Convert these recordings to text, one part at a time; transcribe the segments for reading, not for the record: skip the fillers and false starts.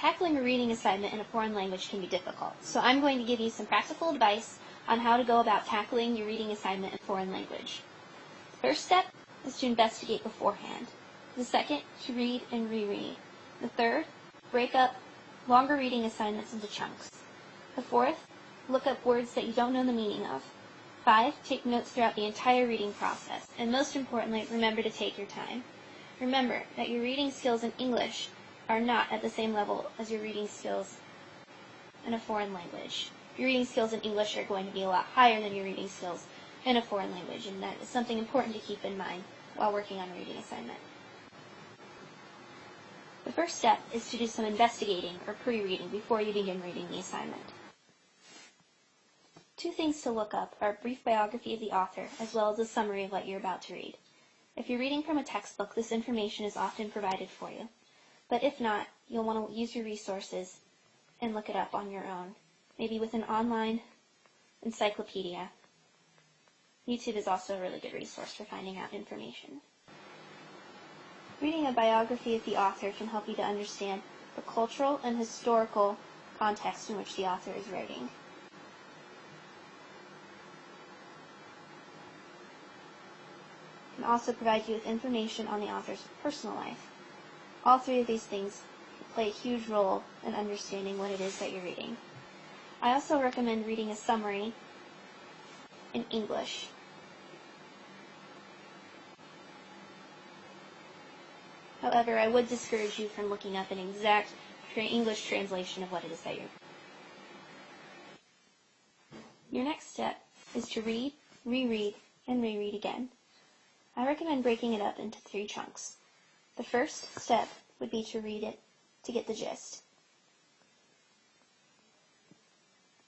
tackling a reading assignment in a foreign language can be difficult, so I'm going to give you some practical advice on how to go about tackling your reading assignment in a foreign language. The first step is to investigate beforehand. The second, to read and reread. The third, break up longer reading assignments into chunks. The fourth, look up words that you don't know the meaning of. 5, take notes throughout the entire reading process. And most importantly, remember to take your time. Remember that your reading skills in English are not at the same level as your reading skills in a foreign language. Your reading skills in English are going to be a lot higher than your reading skills in a foreign language, and that is something important to keep in mind while working on a reading assignment. The first step is to do some investigating or pre-reading before you begin reading the assignment. 2 things to look up are a brief biography of the author as well as a summary of what you're about to read. If you're reading from a textbook, this information is often provided for you. But if not, you'll want to use your resources and look it up on your own, maybe with an online encyclopedia. YouTube is also a really good resource for finding out information. Reading a biography of the author can help you to understand the cultural and historical context in which the author is writing. It can also provide you with information on the author's personal life. All 3 of these things play a huge role in understanding what it is that you're reading. I also recommend reading a summary in English. However, I would discourage you from looking up an exact English translation of what it is that you're reading. Your next step is to read, reread, and reread again. I recommend breaking it up into 3 chunks. The first step would be to read it to get the gist.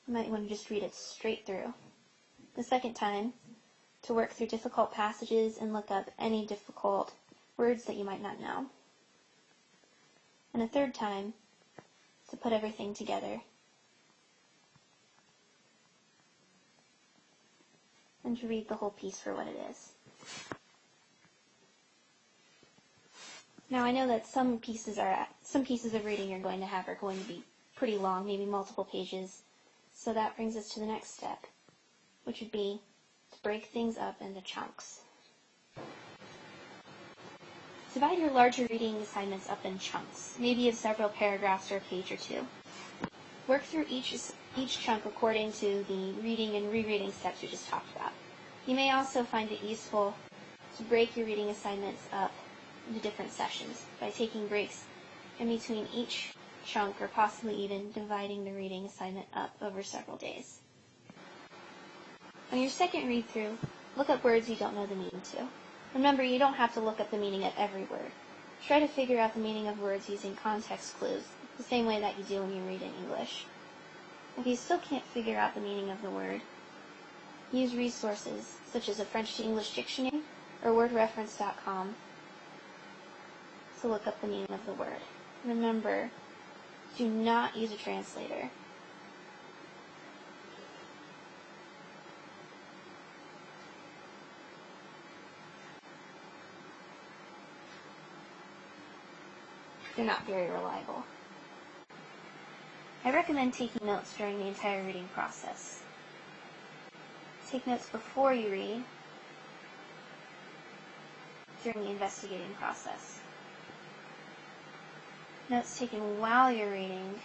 You might want to just read it straight through. The second time, to work through difficult passages and look up any difficult words that you might not know. And a third time, to put everything together and to read the whole piece for what it is. Now I know that some pieces of reading you're going to have are going to be pretty long, maybe multiple pages. So that brings us to the next step, which would be to break things up into chunks. Divide your larger reading assignments up in chunks, maybe of several paragraphs or a page or 2. Work through each chunk according to the reading and rereading steps we just talked about. You may also find it useful to break your reading assignments up into different sessions by taking breaks in between each chunk or possibly even dividing the reading assignment up over several days. On your second read-through, look up words you don't know the meaning to. Remember, you don't have to look up the meaning of every word. Try to figure out the meaning of words using context clues, the same way that you do when you read in English. If you still can't figure out the meaning of the word, use resources such as a French to English dictionary or wordreference.com to look up the meaning of the word. Remember, do not use a translator. They're not very reliable. I recommend taking notes during the entire reading process. Take notes before you read, during the investigating process. Notes taken while you're reading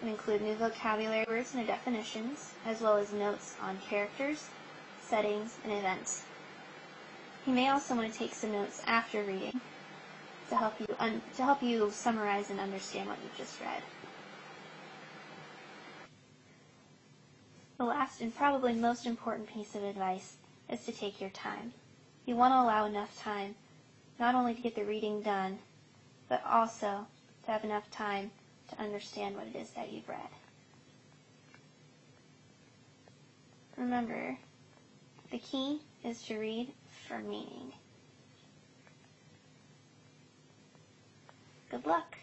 can include new vocabulary words and their definitions, as well as notes on characters, settings, and events. You may also want to take some notes after reading to help you summarize and understand what you've just read. The last and probably most important piece of advice is to take your time. You want to allow enough time not only to get the reading done, but also to have enough time to understand what it is that you've read. Remember, the key is to read for meaning. Good luck!